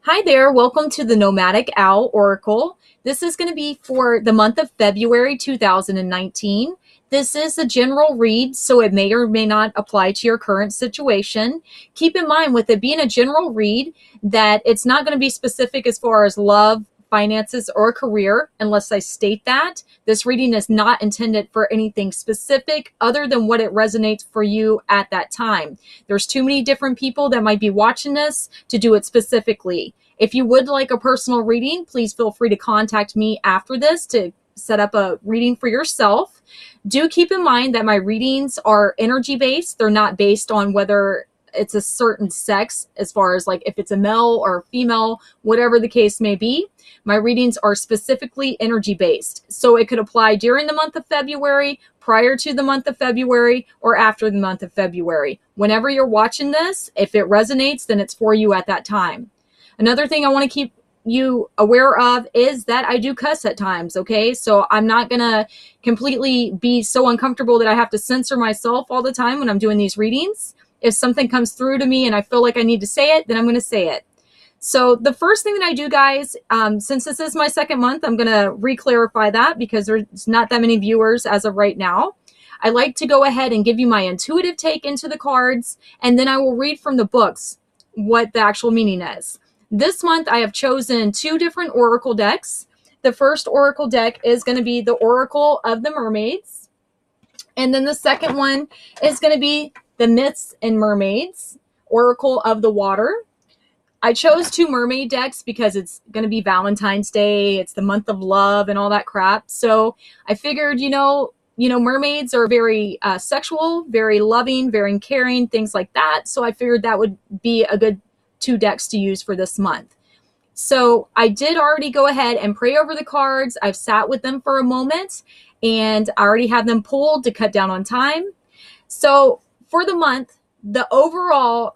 Hi there, welcome to the Nomadic Owl Oracle. This is going to be for the month of February 2019. This is a general read, so it may or may not apply to your current situation. Keep in mind, with it being a general read, that it's not going to be specific as far as love, finances, or career, unless I state that. This reading is not intended for anything specific other than what it resonates for you at that time. There's too many different people that might be watching this to do it specifically. If you would like a personal reading, please feel free to contact me after this to set up a reading for yourself. Do keep in mind that my readings are energy based. They're not based on whether it's a certain sex, as far as like if it's a male or female, whatever the case may be. My readings are specifically energy based. So it could apply during the month of February, prior to the month of February, or after the month of February. Whenever you're watching this, if it resonates, then it's for you at that time. Another thing I want to keep you aware of is that I do cuss at times, okay? So I'm not going to completely be so uncomfortable that I have to censor myself all the time when I'm doing these readings. If something comes through to me and I feel like I need to say it, then I'm going to say it. So the first thing that I do, guys, since this is my second month, I'm going to re-clarify that because there's not that many viewers as of right now. I like to go ahead and give you my intuitive take into the cards, and then I will read from the books what the actual meaning is. This month, I have chosen two different oracle decks. The first oracle deck is going to be the Oracle of the Mermaids. And then the second one is going to be the Myths and Mermaids, Oracle of the Water. I chose two mermaid decks because it's going to be Valentine's Day. It's the month of love and all that crap. So I figured, mermaids are very sexual, very loving, very caring, things like that. So I figured that would be a good two decks to use for this month. So I did already go ahead and pray over the cards. I've sat with them for a moment and I already have them pulled to cut down on time. So for the month, the overall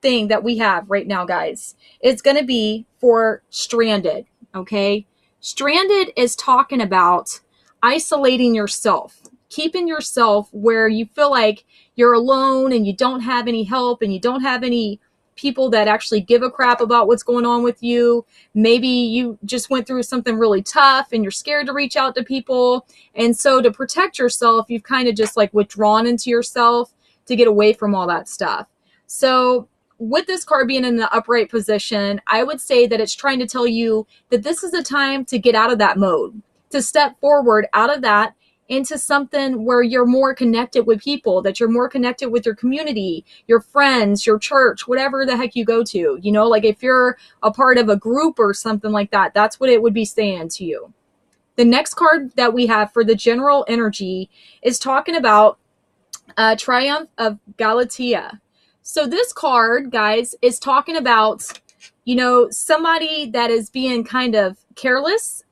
thing that we have right now, guys, is going to be for Stranded, okay? Stranded is talking about isolating yourself, keeping yourself where you feel like you're alone and you don't have any help and you don't have any people that actually give a crap about what's going on with you. Maybe you just went through something really tough and you're scared to reach out to people. And so to protect yourself, you've kind of just like withdrawn into yourself to get away from all that stuff. So with this card being in the upright position, I would say that it's trying to tell you that this is a time to get out of that mode, to step forward out of that into something where you're more connected with people, that you're more connected with your community, your friends, your church, whatever the heck you go to. Like if you're a part of a group or something like that, that's what it would be saying to you. The next card that we have for the general energy is talking about Triumph of Galatea. So this card, guys, is talking about, somebody that is being kind of careless,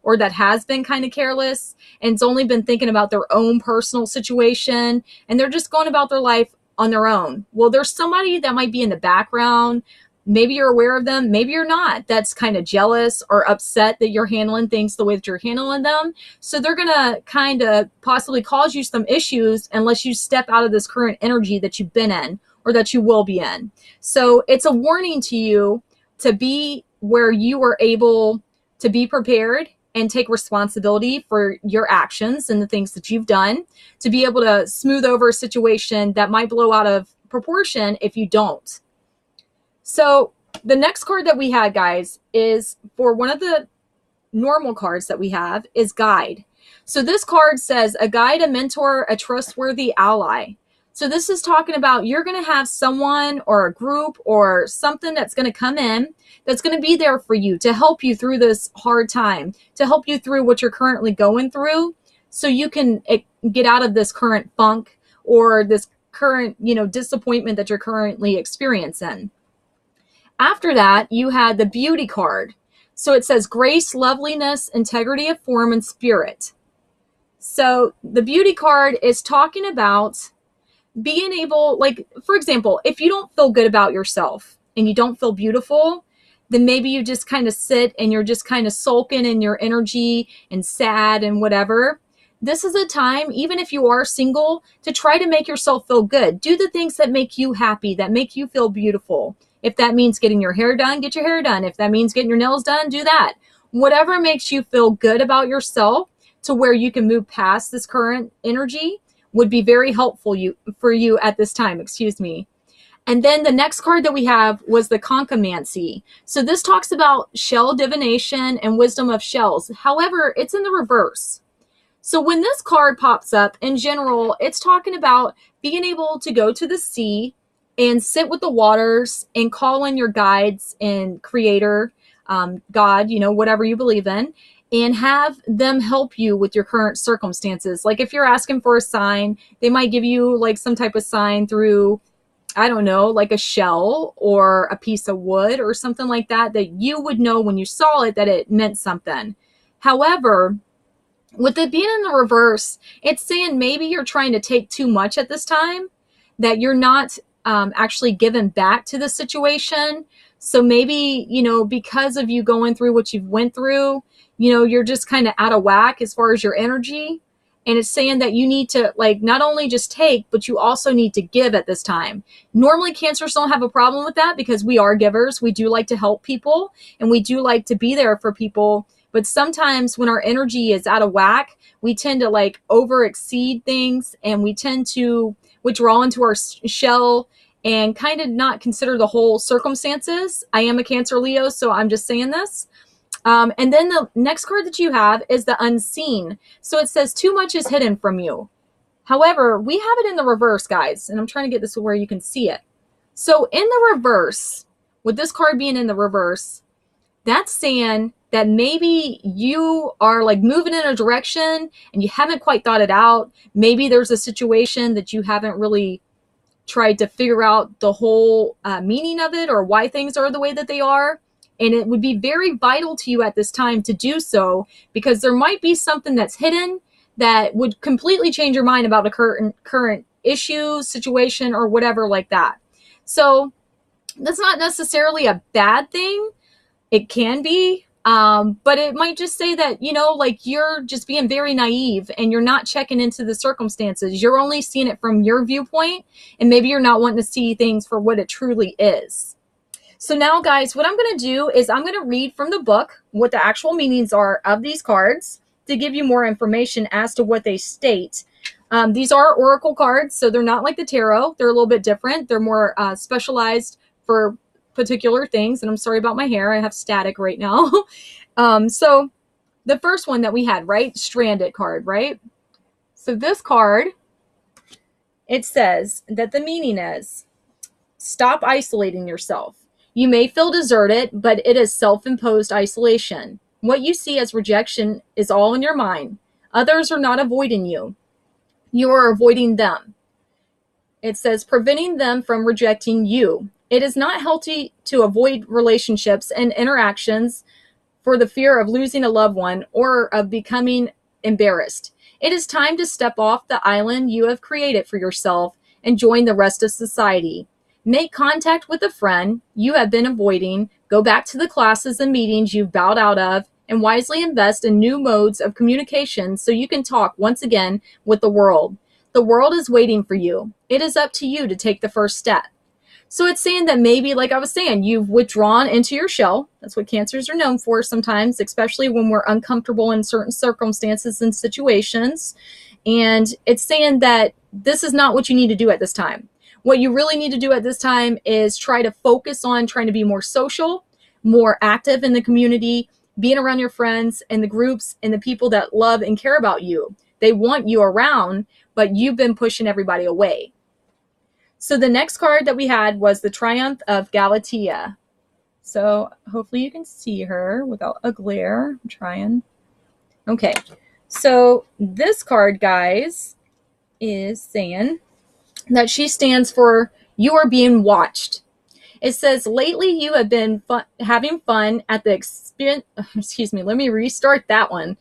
or that has been kind of careless and it's only been thinking about their own personal situation and they're just going about their life on their own. Well, there's somebody that might be in the background. Maybe you're aware of them, maybe you're not. That's kind of jealous or upset that you're handling things the way that you're handling them. So they're going to kind of possibly cause you some issues unless you step out of this current energy that you've been in or that you will be in. So it's a warning to you to be where you are able to be prepared and take responsibility for your actions and the things that you've done, to be able to smooth over a situation that might blow out of proportion if you don't. So the next card that we had, guys, is for one of the normal cards that we have is Guide. So this card says a guide, a mentor, a trustworthy ally. So this is talking about you're going to have someone or a group or something that's going to come in that's going to be there for you to help you through this hard time, to help you through what you're currently going through so you can get out of this current funk or this current, disappointment that you're currently experiencing. After that, you had the Beauty card. So it says grace, loveliness, integrity of form and spirit. So the Beauty card is talking about being able, like, for example, if you don't feel good about yourself and you don't feel beautiful, then maybe you just kind of sit and you're just kind of sulking in your energy and sad and whatever. This is a time, even if you are single, to try to make yourself feel good. Do the things that make you happy, that make you feel beautiful. If that means getting your hair done, get your hair done. If that means getting your nails done, do that. Whatever makes you feel good about yourself to where you can move past this current energy would be very helpful for you at this time, excuse me. And then the next card that we have was the Concomancy. So this talks about shell divination and wisdom of shells. However, it's in the reverse. So when this card pops up, in general, it's talking about being able to go to the sea and sit with the waters and call in your guides and creator, God, whatever you believe in, and have them help you with your current circumstances. Like if you're asking for a sign, they might give you like some type of sign through, I don't know, like a shell or a piece of wood or something like that, that you would know when you saw it that it meant something. However, with it being in the reverse, it's saying maybe you're trying to take too much at this time, that you're not actually giving back to the situation. So maybe, because of you going through what you've went through, you're just kind of out of whack as far as your energy. And it's saying that you need to not only just take, but you also need to give at this time. Normally Cancers don't have a problem with that because we are givers. We do like to help people and we do like to be there for people. But sometimes when our energy is out of whack, we tend to over exceed things and we tend to withdraw into our shell and kind of not consider the whole circumstances. I am a Cancer Leo, so I'm just saying this. And then the next card that you have is the Unseen. So it says too much is hidden from you. However, we have it in the reverse, guys, and I'm trying to get this to where you can see it. So in the reverse, with this card being in the reverse, that's saying that maybe you are moving in a direction and you haven't quite thought it out. Maybe there's a situation that you haven't really tried to figure out the whole meaning of it or why things are the way that they are. And it would be very vital to you at this time to do so, because there might be something that's hidden that would completely change your mind about a current issue, situation, or whatever like that. So that's not necessarily a bad thing. It can be, but it might just say that, you're just being very naive and you're not checking into the circumstances. You're only seeing it from your viewpoint, and maybe you're not wanting to see things for what it truly is. So now, guys, what I'm going to do is I'm going to read from the book what the actual meanings are of these cards to give you more information as to what they state. These are oracle cards, so they're not like the tarot. They're a little bit different. They're more specialized for particular things. And I'm sorry about my hair. I have static right now. So the first one that we had, right? Stranded card, right? So this card, it says that the meaning is stop isolating yourself. You may feel deserted, but it is self-imposed isolation. What you see as rejection is all in your mind. Others are not avoiding you. You are avoiding them. It says preventing them from rejecting you. It is not healthy to avoid relationships and interactions for the fear of losing a loved one or of becoming embarrassed. It is time to step off the island you have created for yourself and join the rest of society. Make contact with a friend you have been avoiding, go back to the classes and meetings you've bowed out of, and wisely invest in new modes of communication so you can talk once again with the world. The world is waiting for you. It is up to you to take the first step. So it's saying that maybe, like I was saying, you've withdrawn into your shell. That's what Cancers are known for sometimes, especially when we're uncomfortable in certain circumstances and situations. And it's saying that this is not what you need to do at this time. What you really need to do at this time is try to focus on trying to be more social, more active in the community, being around your friends and the groups and the people that love and care about you. They want you around, but you've been pushing everybody away. So the next card that we had was the Triumph of Galatea. So hopefully you can see her without a glare. I'm trying. Okay. So this card, guys, is saying that she stands for you are being watched. It says, lately you have been having fun at the expense, excuse me, let me restart that one.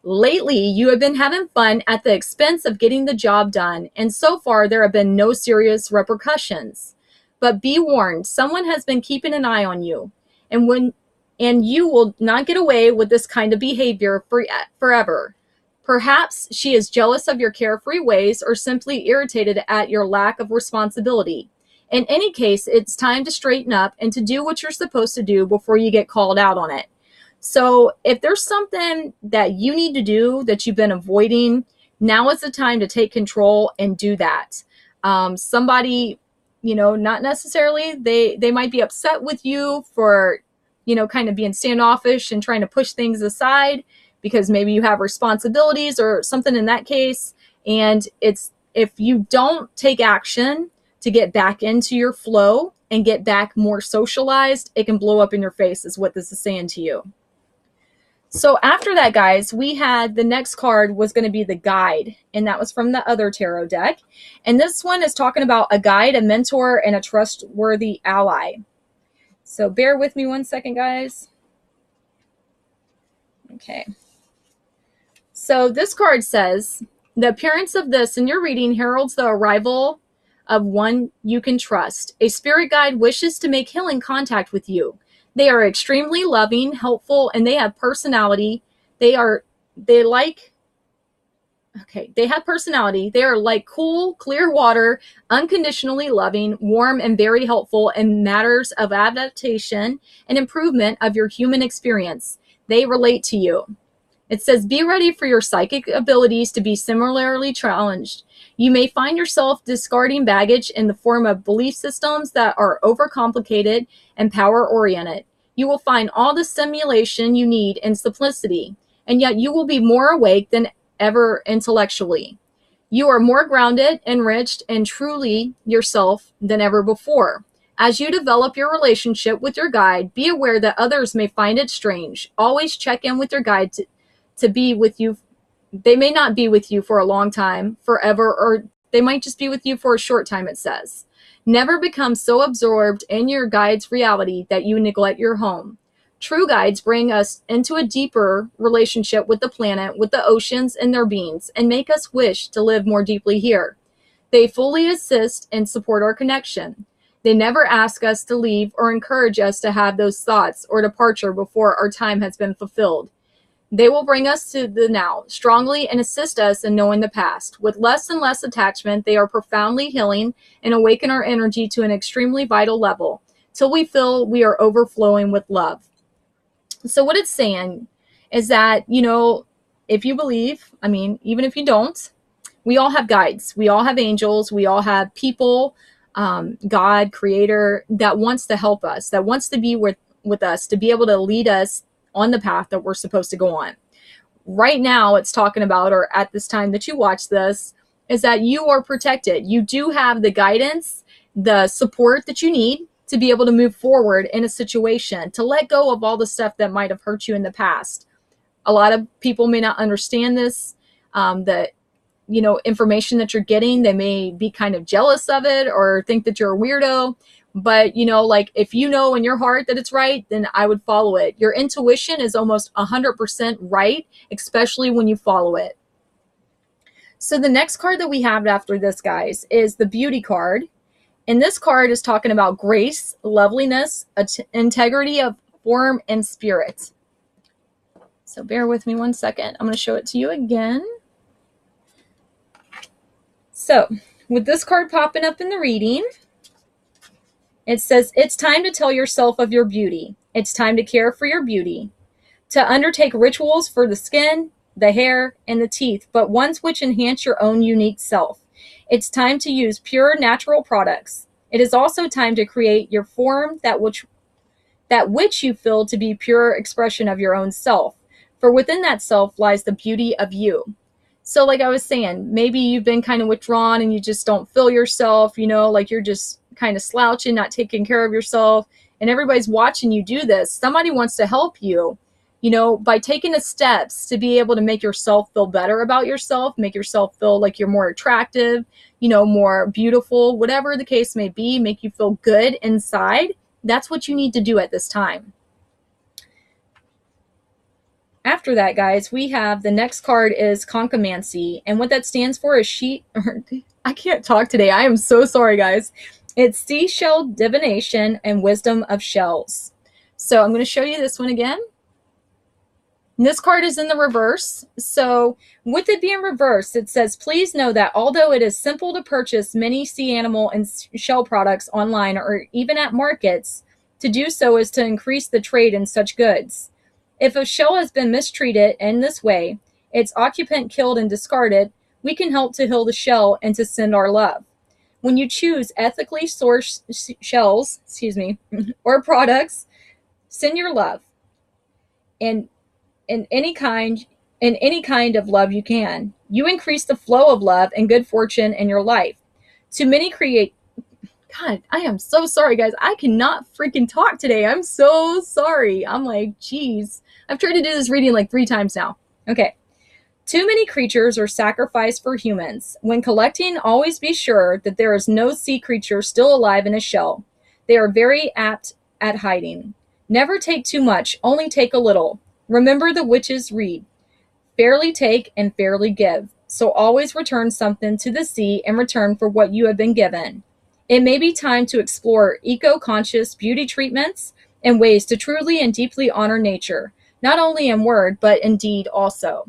Lately, you have been having fun at the expense of getting the job done, and so far there have been no serious repercussions. But be warned, someone has been keeping an eye on you, and you will not get away with this kind of behavior forever. Perhaps she is jealous of your carefree ways or simply irritated at your lack of responsibility. In any case, it's time to straighten up and to do what you're supposed to do before you get called out on it. So if there's something that you need to do that you've been avoiding, now is the time to take control and do that. Somebody, not necessarily, they might be upset with you for, kind of being standoffish and trying to push things aside because maybe you have responsibilities or something in that case. And if you don't take action to get back into your flow and get back more socialized, it can blow up in your face, is what this is saying to you. So after that, guys, we had the next card was going to be the guide, and that was from the other tarot deck. And this one is talking about a guide, a mentor, and a trustworthy ally. So bear with me one second, guys. Okay. So this card says, the appearance of this in your reading heralds the arrival of one you can trust. A spirit guide wishes to make healing contact with you. They are extremely loving, helpful, and they have personality. They have personality. They are like cool, clear water, unconditionally loving, warm, and very helpful in matters of adaptation and improvement of your human experience. They relate to you. It says, be ready for your psychic abilities to be similarly challenged. You may find yourself discarding baggage in the form of belief systems that are overcomplicated and power-oriented. You will find all the stimulation you need in simplicity, and yet you will be more awake than ever intellectually. You are more grounded, enriched, and truly yourself than ever before. As you develop your relationship with your guide, be aware that others may find it strange. Always check in with your guide to be with you. They may not be with you for a long time, forever, or they might just be with you for a short time, it says. Never become so absorbed in your guide's reality that you neglect your home. True guides bring us into a deeper relationship with the planet, with the oceans and their beings, and make us wish to live more deeply here. They fully assist and support our connection. They never ask us to leave or encourage us to have those thoughts or departure before our time has been fulfilled. They will bring us to the now strongly and assist us in knowing the past. With less and less attachment, they are profoundly healing and awaken our energy to an extremely vital level till we feel we are overflowing with love. So what it's saying is that, if you believe, even if you don't, we all have guides. We all have angels. We all have people, God, creator, that wants to help us, that wants to be with us, to be able to lead us on the path that we're supposed to go on. Right now, it's talking about, or at this time that you watch this, is that you are protected. You do have the guidance, the support that you need to be able to move forward in a situation, to let go of all the stuff that might have hurt you in the past. A lot of people may not understand this, information that you're getting. They may be kind of jealous of it or think that you're a weirdo. But, if you know in your heart that it's right, then I would follow it. Your intuition is almost 100% right, especially when you follow it. So the next card that we have after this, guys, is the Beauty card. And this card is talking about grace, loveliness, integrity of form and spirit. So bear with me one second. I'm going to show it to you again. So with this card popping up in the reading, it says, it's time to tell yourself of your beauty. It's time to care for your beauty, to undertake rituals for the skin, the hair, and the teeth, but ones which enhance your own unique self. It's time to use pure natural products. It is also time to create your form that which you feel to be pure expression of your own self. For within that self lies the beauty of you. So like I was saying, maybe you've been kind of withdrawn and you just don't feel yourself, like you're just kind of slouching, not taking care of yourself, and everybody's watching you do this. Somebody wants to help you, by taking the steps to be able to make yourself feel better about yourself, make yourself feel like you're more attractive, more beautiful, whatever the case may be, make you feel good inside. That's what you need to do at this time. After that, guys, we have the next card is Concomancy, and what that stands for is I can't talk today. I am so sorry, guys. It's seashell divination and wisdom of shells. So I'm going to show you this one again. And this card is in the reverse. So with it being reversed, it says, please know that although it is simple to purchase many sea animal and shell products online or even at markets, to do so is to increase the trade in such goods. If a shell has been mistreated in this way, its occupant killed and discarded, we can help to heal the shell and to send our love. When you choose ethically sourced shells, or products, send your love. And in any kind of love you can. You increase the flow of love and good fortune in your life. Too many create. God, I am so sorry, guys. I cannot freaking talk today. I'm so sorry. I'm like, geez. I've tried to do this reading like 3 times now. Okay. Too many creatures are sacrificed for humans. When collecting, always be sure that there is no sea creature still alive in a shell. They are very apt at hiding. Never take too much, only take a little. Remember the witches' reed. Fairly take and fairly give. So always return something to the sea in return for what you have been given. It may be time to explore eco-conscious beauty treatments and ways to truly and deeply honor nature, not only in word, but in deed also.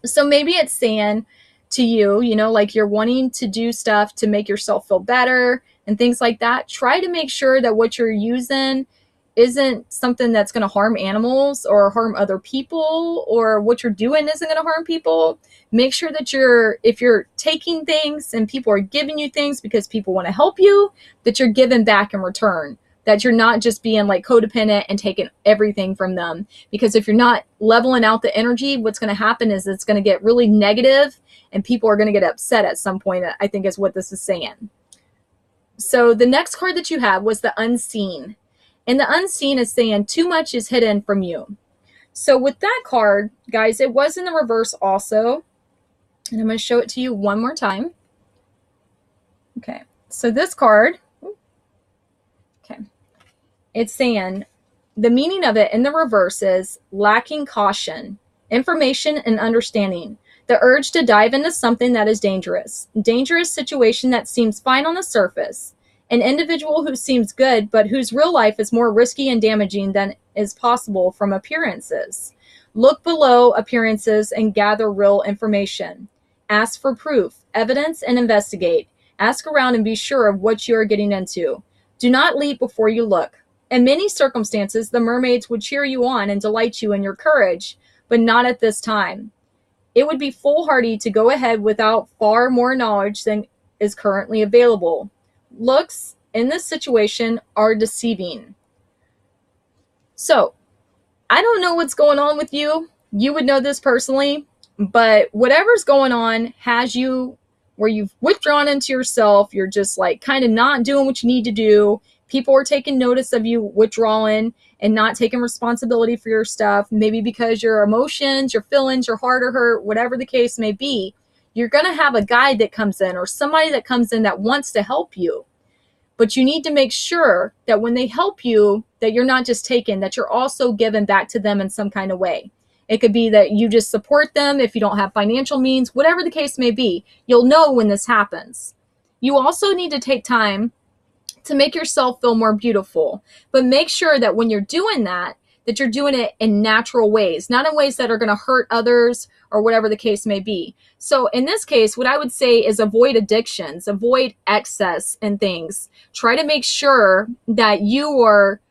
So maybe it's saying to you, like you're wanting to do stuff to make yourself feel better and things like that. Try to make sure that what you're using isn't something that's going to harm animals or harm other people, or what you're doing isn't going to harm people. Make sure that if you're taking things and people are giving you things because people want to help you, that you're giving back in return, that you're not just being like codependent and taking everything from them. Because if you're not leveling out the energy, what's going to happen is it's going to get really negative and people are going to get upset at some point, I think is what this is saying. So the next card that you have was the Unseen. And the Unseen is saying too much is hidden from you. So with that card, guys, it was in the reverse also. And I'm going to show it to you one more time. Okay, so this card, okay, it's saying the meaning of it in the reverse is lacking caution, information, and understanding. The urge to dive into something that is dangerous. Dangerous situation that seems fine on the surface. An individual who seems good, but whose real life is more risky and damaging than is possible from appearances. Look below appearances and gather real information. Ask for proof, evidence, and investigate. Ask around and be sure of what you are getting into. Do not leap before you look. In many circumstances, the mermaids would cheer you on and delight you in your courage, but not at this time. It would be foolhardy to go ahead without far more knowledge than is currently available. Looks in this situation are deceiving. So, I don't know what's going on with you. You would know this personally, but whatever's going on has you where you've withdrawn into yourself. You're just like kind of not doing what you need to do. People are taking notice of you withdrawing and not taking responsibility for your stuff. Maybe because your emotions, your feelings, your heart are hurt, whatever the case may be. You're going to have a guide that comes in or somebody that comes in that wants to help you. But you need to make sure that when they help you, that you're not just taking, that you're also giving back to them in some kind of way. It could be that you just support them if you don't have financial means, whatever the case may be. You'll know when this happens. You also need to take time to make yourself feel more beautiful. But make sure that when you're doing that you're doing it in natural ways, not in ways that are going to hurt others or whatever the case may be. So in this case, what I would say is avoid addictions, avoid excess and things. Try to make sure that you are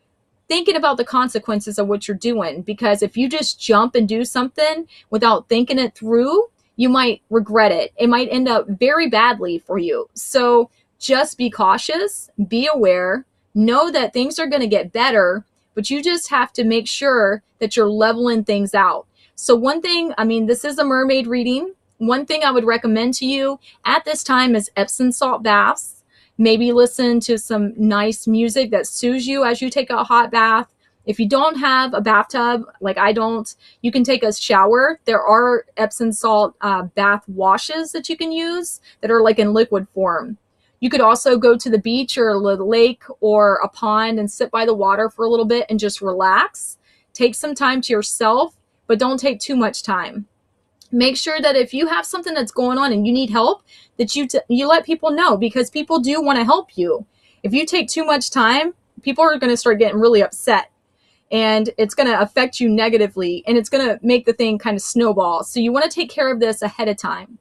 thinking about the consequences of what you're doing, because if you just jump and do something without thinking it through, you might regret it. It might end up very badly for you. So just be cautious, be aware, know that things are going to get better, but you just have to make sure that you're leveling things out. So one thing, this is a mermaid reading. One thing I would recommend to you at this time is Epsom salt baths. Maybe listen to some nice music that soothes you as you take a hot bath. If you don't have a bathtub, like I don't, you can take a shower. There are Epsom salt bath washes that you can use that are like in liquid form. You could also go to the beach or a lake or a pond and sit by the water for a little bit and just relax. Take some time to yourself, but don't take too much time. Make sure that if you have something that's going on and you need help, that you let people know, because people do want to help you. If you take too much time, people are going to start getting really upset. and it's going to affect you negatively, and it's going to make the thing kind of snowball. So you want to take care of this ahead of time.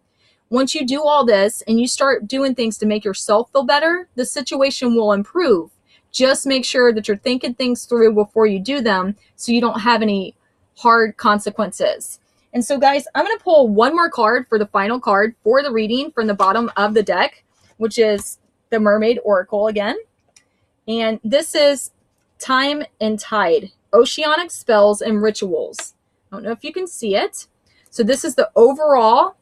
Once you do all this and you start doing things to make yourself feel better, the situation will improve. Just make sure that you're thinking things through before you do them so you don't have any hard consequences. And so, guys, I'm going to pull one more card for the final card for the reading from the bottom of the deck, which is the Mermaid Oracle again. And this is Time and Tide, Oceanic Spells and Rituals. I don't know if you can see it. So this is the overall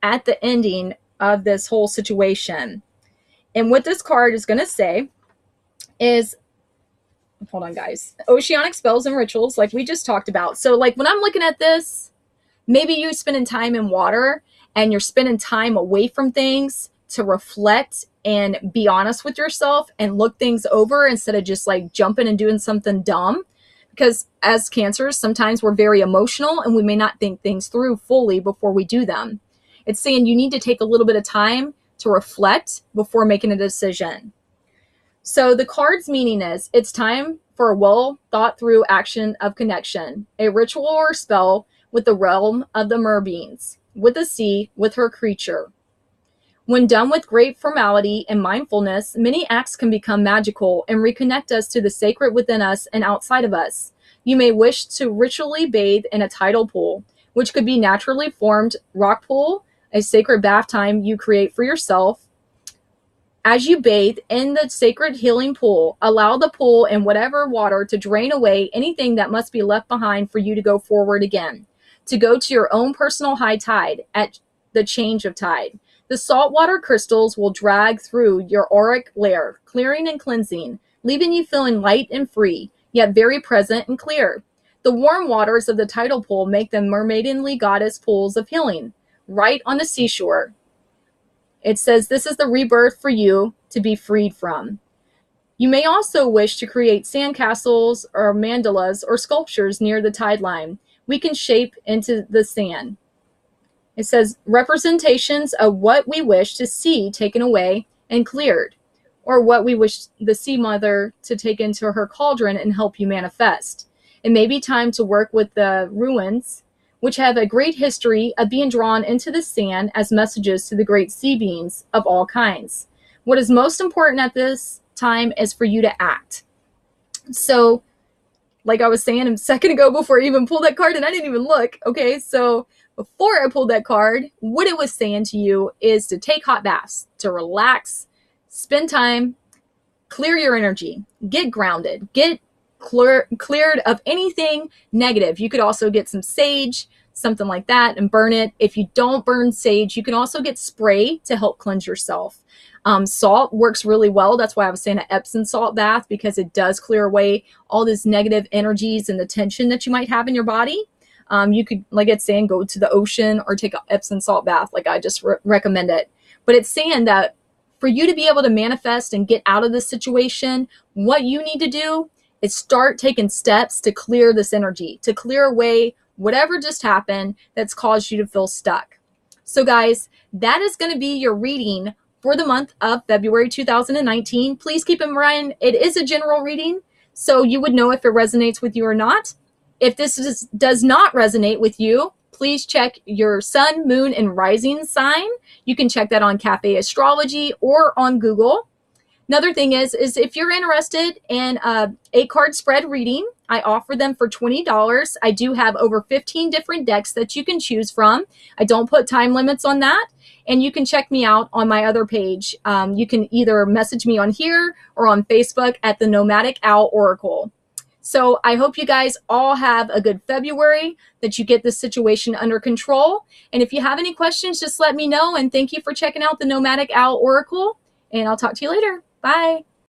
at the ending of this whole situation. And what this card is going to say is, hold on, guys, Oceanic Spells and Rituals, like we just talked about. So like when I'm looking at this, maybe you're spending time in water and you're spending time away from things to reflect and be honest with yourself and look things over instead of just like jumping and doing something dumb. Because as Cancers, sometimes we're very emotional and we may not think things through fully before we do them. It's saying you need to take a little bit of time to reflect before making a decision. So the card's meaning is it's time for a well thought through action of connection, a ritual or spell with the realm of the merbeings, with the sea, with her creature. When done with great formality and mindfulness, many acts can become magical and reconnect us to the sacred within us and outside of us. You may wish to ritually bathe in a tidal pool, which could be naturally formed rock pool, a sacred bath time you create for yourself. As you bathe in the sacred healing pool, allow the pool and whatever water to drain away anything that must be left behind for you to go forward again, to go to your own personal high tide at the change of tide. The saltwater crystals will drag through your auric layer, clearing and cleansing, leaving you feeling light and free, yet very present and clear. The warm waters of the tidal pool make them mermaidenly goddess pools of healing, right on the seashore. It says this is the rebirth for you to be freed from. You may also wish to create sandcastles or mandalas or sculptures near the tide line. We can shape into the sand. It says representations of what we wish to see taken away and cleared, or what we wish the sea mother to take into her cauldron and help you manifest. It may be time to work with the ruins, which have a great history of being drawn into the sand as messages to the great sea beings of all kinds. What is most important at this time is for you to act. So, like I was saying a second ago before I even pulled that card, and I didn't even look, okay? So before I pulled that card, what it was saying to you is to take hot baths, to relax, spend time, clear your energy, get grounded, get cleared of anything negative. You could also get some sage, something like that, and burn it. If you don't burn sage, you can also get spray to help cleanse yourself. Salt works really well. That's why I was saying an Epsom salt bath, because it does clear away all these negative energies and the tension that you might have in your body. You could, like it's saying, go to the ocean or take an Epsom salt bath, like I just recommend it. But it's saying that for you to be able to manifest and get out of this situation, what you need to do is start taking steps to clear this energy, to clear away whatever just happened that's caused you to feel stuck. So guys, that is going to be your reading for the month of February 2019. Please keep in mind, it is a general reading, so you would know if it resonates with you or not. If this does not resonate with you, please check your sun, moon, and rising sign. You can check that on Cafe Astrology or on Google. Another thing is if you're interested in a 8-card spread reading, I offer them for $20. I do have over 15 different decks that you can choose from. I don't put time limits on that. And you can check me out on my other page. You can either message me on here or on Facebook at the Nomadic Owl Oracle. So I hope you guys all have a good February, that you get this situation under control. And if you have any questions, just let me know. And thank you for checking out the Nomadic Owl Oracle. And I'll talk to you later. Bye.